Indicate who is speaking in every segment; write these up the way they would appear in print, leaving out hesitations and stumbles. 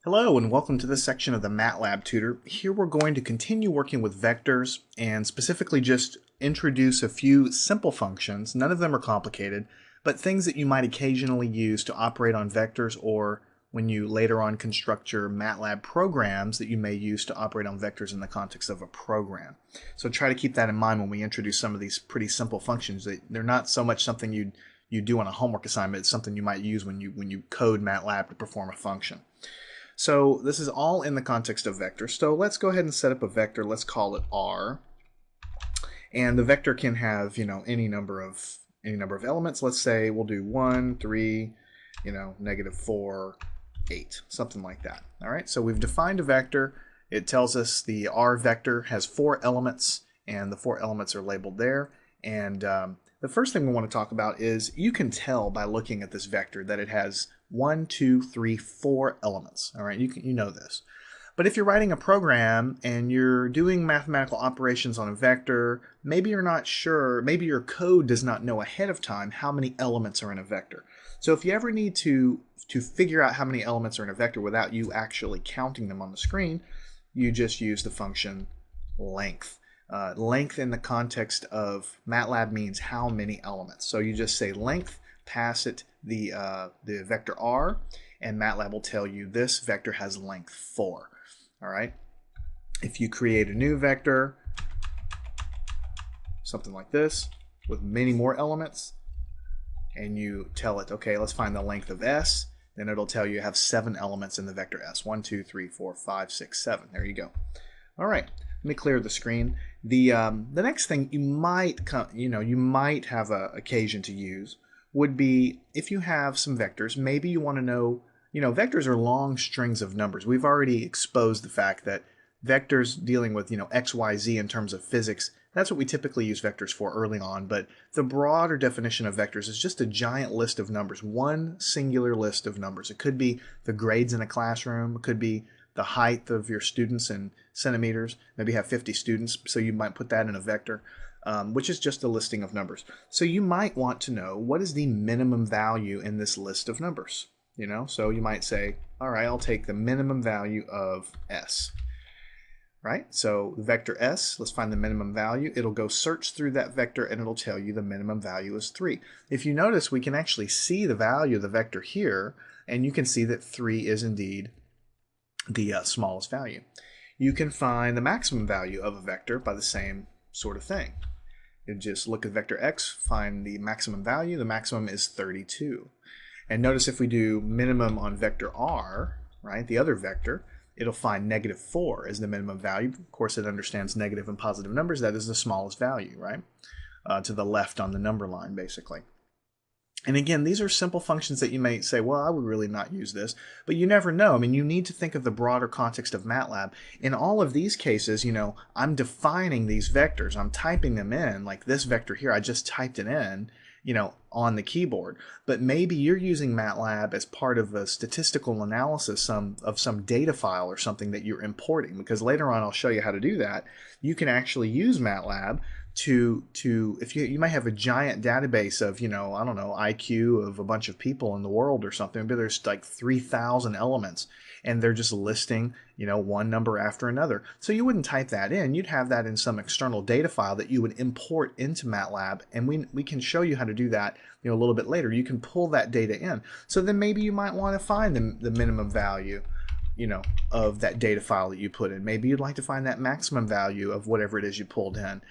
Speaker 1: Hello and welcome to this section of the Matlab tutor. Here we're going to continue working with vectors and specifically just introduce a few simple functions. None of them are complicated, but things that you might occasionally use to operate on vectors or when you later on construct your Matlab programs that you may use to operate on vectors in the context of a program. So try to keep that in mind when we introduce some of these pretty simple functions. They're not so much something you do on a homework assignment. It's something you might use when you code Matlab to perform a function. So this is all in the context of vectors. So let's go ahead and set up a vector. Let's call it R. And the vector can have, any number of elements. Let's say we'll do 1, 3, -4, 8, something like that. All right. So we've defined a vector. It tells us the R vector has 4 elements, and the 4 elements are labeled there. And the first thing we want to talk about is you can tell by looking at this vector that it has 1, 2, 3, 4 elements. All right, you know this. But if you're writing a program and you're doing mathematical operations on a vector, maybe you're not sure, maybe your code does not know ahead of time how many elements are in a vector. So if you ever need to figure out how many elements are in a vector without you actually counting them on the screen, you just use the function length. Length in the context of Matlab means how many elements. So you just say length, pass it the vector R, and Matlab will tell you this vector has length 4. All right. If you create a new vector, something like this, with many more elements, and you tell it, okay, let's find the length of S, then it'll tell you have 7 elements in the vector S. 1, 2, 3, 4, 5, 6, 7. There you go. All right. Let me clear the screen. The next thing you might have an occasion to use would be if you have some vectors. Maybe you want to know, vectors are long strings of numbers. We've already exposed the fact that vectors dealing with, X, Y, Z in terms of physics, that's what we typically use vectors for early on. But the broader definition of vectors is just a giant list of numbers, one singular list of numbers. It could be the grades in a classroom. It could be the height of your students in centimeters. Maybe you have 50 students, so you might put that in a vector, which is just a listing of numbers. So you might want to know what is the minimum value in this list of numbers. So you might say, all right, I'll take the minimum value of S. Right? So the vector S, let's find the minimum value. It'll go search through that vector and it'll tell you the minimum value is 3. If you notice, we can actually see the value of the vector here, and you can see that 3 is indeed the smallest value. You can find the maximum value of a vector by the same sort of thing. You just look at vector x, find the maximum value. The maximum is 32. And notice if we do minimum on vector r, right, the other vector, it'll find -4 as the minimum value. Of course, it understands negative and positive numbers. That is the smallest value, right, to the left on the number line, basically. And again, these are simple functions that you may say, well, I would really not use this, but you never know. I mean, you need to think of the broader context of Matlab. In all of these cases, I'm defining these vectors. I'm typing them in, like this vector here, I just typed it in, on the keyboard. But maybe you're using Matlab as part of a statistical analysis of some data file or something that you're importing, because later on I'll show you how to do that. You can actually use Matlab if you might have a giant database of, I don't know, IQ of a bunch of people in the world or something. Maybe there's like 3,000 elements and they're just listing, one number after another. So you wouldn't type that in. You'd have that in some external data file that you would import into Matlab, and we can show you how to do that, a little bit later. You can pull that data in. So then maybe you might want to find the minimum value of that data file that you put in. Maybe you'd like to find that maximum value of whatever it is you pulled in,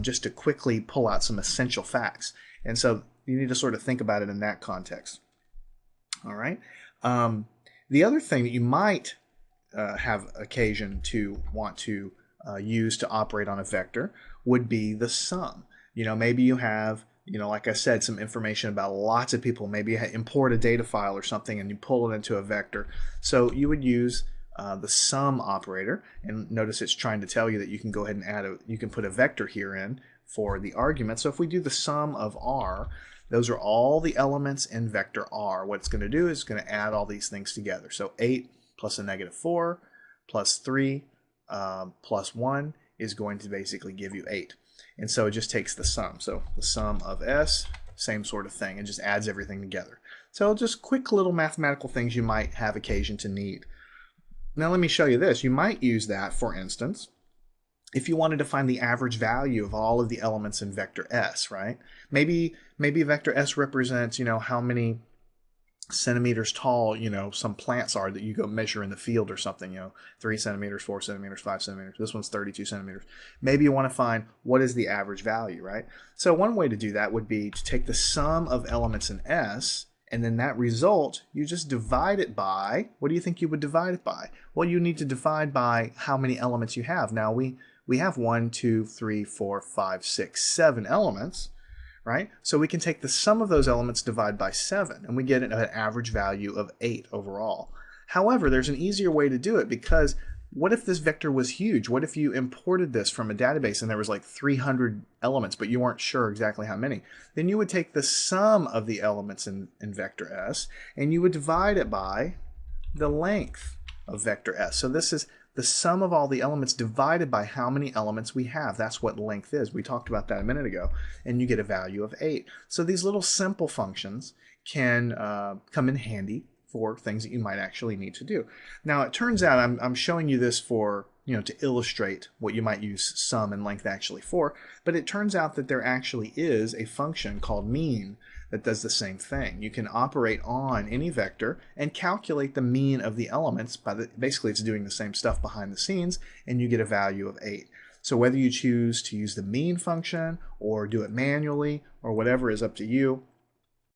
Speaker 1: just to quickly pull out some essential facts. And so you need to sort of think about it in that context. All right. The other thing that you might have occasion to want to use to operate on a vector would be the sum. Maybe you have, like I said, some information about lots of people. Maybe you import a data file or something and you pull it into a vector. So you would use the sum operator, and notice it's trying to tell you that you can go ahead and you can put a vector here in for the argument. So if we do the sum of r, those are all the elements in vector r. What it's going to do is it's going to add all these things together. So 8 plus a -4 plus 3 plus 1 is going to basically give you 8. And so it just takes the sum. So the sum of S, same sort of thing. It just adds everything together. So just quick little mathematical things you might have occasion to need. Now let me show you this. You might use that, for instance, if you wanted to find the average value of all of the elements in vector S, right? Maybe vector S represents, how many centimeters tall, some plants are that you go measure in the field or something, 3 centimeters, 4 centimeters, 5 centimeters. This one's 32 centimeters. Maybe you want to find what is the average value, right? So one way to do that would be to take the sum of elements in S, and then that result, you just divide it by, what do you think you would divide it by? Well, you need to divide by how many elements you have. Now we have 1, 2, 3, 4, 5, 6, 7 elements, right? So we can take the sum of those elements, divide by 7, and we get an average value of 8 overall. However, there's an easier way to do it, because what if this vector was huge? What if you imported this from a database and there was like 300 elements, but you weren't sure exactly how many? Then you would take the sum of the elements in vector S, and you would divide it by the length of vector S. So this is the sum of all the elements divided by how many elements we have. That's what length is. We talked about that a minute ago, and you get a value of 8. So these little simple functions can come in handy for things that you might actually need to do. Now it turns out I'm showing you this for, to illustrate what you might use sum and length actually for, but it turns out that there actually is a function called mean that does the same thing. You can operate on any vector and calculate the mean of the elements. Basically, it's doing the same stuff behind the scenes, and you get a value of 8. So whether you choose to use the mean function or do it manually or whatever is up to you.